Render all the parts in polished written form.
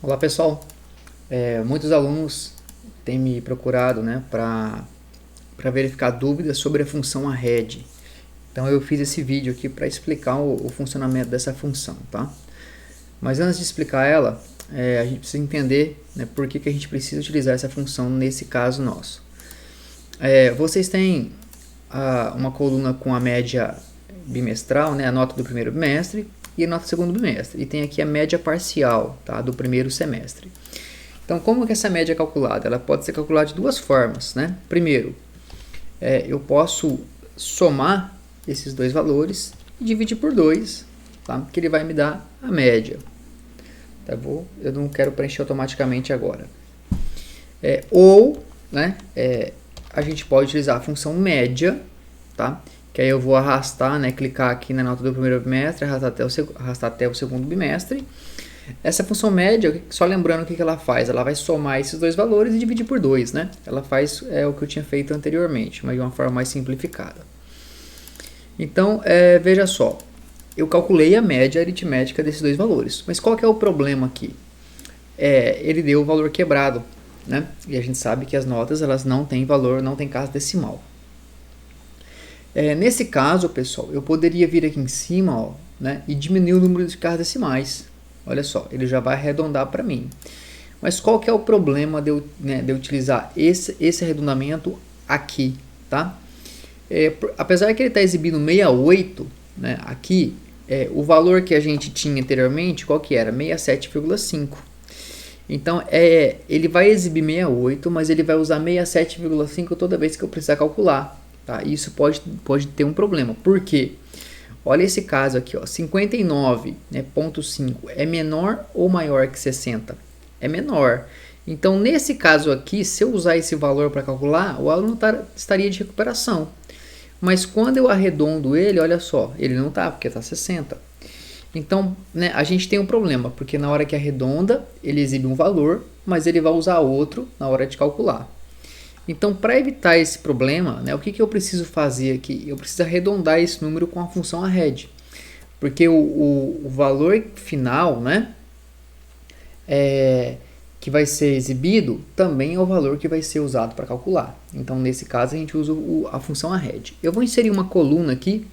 Olá pessoal, muitos alunos têm me procurado, né, para verificar dúvidas sobre a função arred. Então eu fiz esse vídeo aqui para explicar o funcionamento dessa função, tá? Mas antes de explicar ela, a gente precisa entender, né, por que a gente precisa utilizar essa função nesse caso nosso. Vocês têm uma coluna com a média bimestral, né, a nota do primeiro bimestre e a nota do segundo bimestre. E tem aqui a média parcial, tá, do primeiro semestre. Então, como que essa média é calculada? Ela pode ser calculada de duas formas, né? Primeiro, eu posso somar esses dois valores e dividir por 2, tá? Que ele vai me dar a média. Tá bom? Eu não quero preencher automaticamente agora. Ou, né, a gente pode utilizar a função média, tá? Que aí eu vou arrastar, né, clicar aqui na nota do primeiro bimestre, arrastar até o segundo bimestre. Essa função média, só lembrando o que ela faz, ela vai somar esses dois valores e dividir por 2, né? Ela faz o que eu tinha feito anteriormente, mas de uma forma mais simplificada. Então, veja só, eu calculei a média aritmética desses dois valores, mas qual que é o problema aqui? Ele deu o valor quebrado, né? E a gente sabe que as notas elas não têm valor, não tem casa decimal. Nesse caso, pessoal, eu poderia vir aqui em cima, ó, né, e diminuir o número de casas decimais. Olha só, ele já vai arredondar para mim. Mas qual que é o problema de eu utilizar esse arredondamento aqui, tá? Apesar que ele está exibindo 68, né, aqui, o valor que a gente tinha anteriormente, qual que era? 67,5. Então, ele vai exibir 68, mas ele vai usar 67,5 toda vez que eu precisar calcular. Tá? Isso pode ter um problema. Por quê? Olha esse caso aqui, ó, 59,5, né, é menor ou maior que 60? É menor. Então, nesse caso aqui, se eu usar esse valor para calcular, o aluno estaria de recuperação. Mas quando eu arredondo ele, olha só, ele não está, porque está 60. Então, né, a gente tem um problema, porque na hora que arredonda, ele exibe um valor, mas ele vai usar outro na hora de calcular. Então, para evitar esse problema, né, o que eu preciso fazer aqui? Eu preciso arredondar esse número com a função arred. Porque o valor final, né, que vai ser exibido também é o valor que vai ser usado para calcular. Então, nesse caso, a gente usa a função arred. Eu vou inserir uma coluna aqui,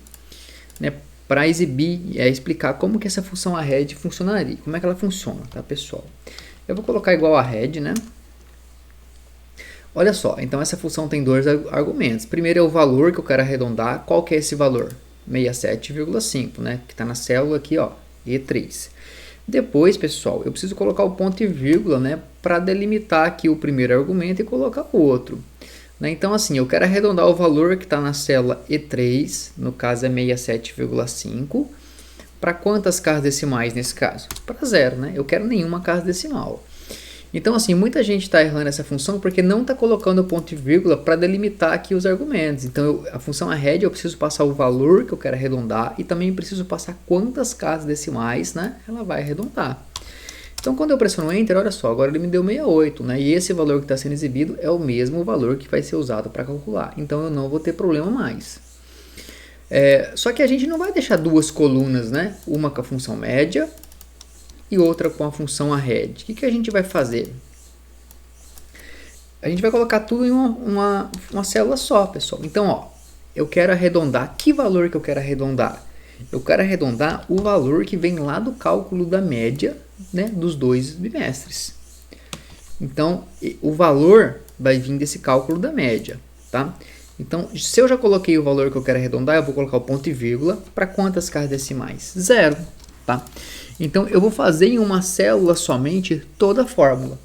né, para exibir e explicar como que essa função arred funcionaria. Como é que ela funciona, tá, pessoal? Eu vou colocar igual arred, né? Olha só, então essa função tem dois argumentos. Primeiro é o valor que eu quero arredondar. Qual que é esse valor? 67,5, né? Que está na célula aqui, ó, E3. Depois, pessoal, eu preciso colocar o ponto e vírgula, né? Para delimitar aqui o primeiro argumento e colocar o outro. Né? Então, assim, eu quero arredondar o valor que está na célula E3, no caso é 67,5. Para quantas casas decimais nesse caso? Para 0, né? Eu quero nenhuma casa decimal. Então, assim, muita gente está errando essa função porque não está colocando o ponto e vírgula para delimitar aqui os argumentos. Então, a função arred eu preciso passar o valor que eu quero arredondar e também preciso passar quantas casas decimais, né, ela vai arredondar. Então, quando eu pressiono Enter, olha só, agora ele me deu 68, né, e esse valor que está sendo exibido é o mesmo valor que vai ser usado para calcular. Então, eu não vou ter problema mais. Só que a gente não vai deixar duas colunas, né, uma com a função média e outra com a função arred. O que a gente vai fazer? A gente vai colocar tudo em uma célula só, pessoal. Então, ó, eu quero arredondar. Que valor que eu quero arredondar? Eu quero arredondar o valor que vem lá do cálculo da média, né, dos dois bimestres. Então, o valor vai vir desse cálculo da média, tá? Então, se eu já coloquei o valor que eu quero arredondar, eu vou colocar o ponto e vírgula. Para quantas casas decimais? 0, tá? Então, eu vou fazer em uma célula somente toda a fórmula.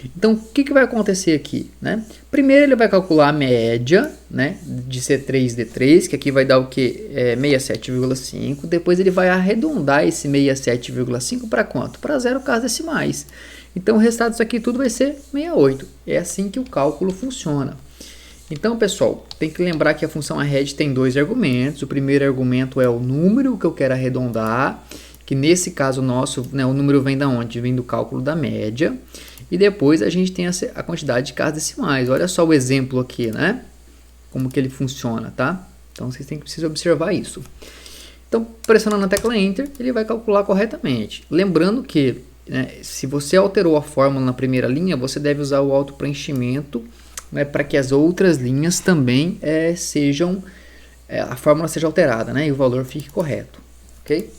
Então, o que vai acontecer aqui? Né? Primeiro, ele vai calcular a média, né, de C3 D3, que aqui vai dar o que? 67,5. Depois, ele vai arredondar esse 67,5 para quanto? Para 0 casas decimais. Então, o resultado disso aqui tudo vai ser 68. É assim que o cálculo funciona. Então, pessoal, tem que lembrar que a função arred tem dois argumentos. O primeiro argumento é o número que eu quero arredondar, que nesse caso nosso, né, o número vem da onde? Vem do cálculo da média. E depois a gente tem a quantidade de casas decimais. Olha só o exemplo aqui, né? Como que ele funciona, tá? Então, vocês precisam observar isso. Então, pressionando a tecla Enter, ele vai calcular corretamente. Lembrando que né, se você alterou a fórmula na primeira linha, você deve usar o autopreenchimento, né, para que as outras linhas também a fórmula seja alterada, né, e o valor fique correto, ok?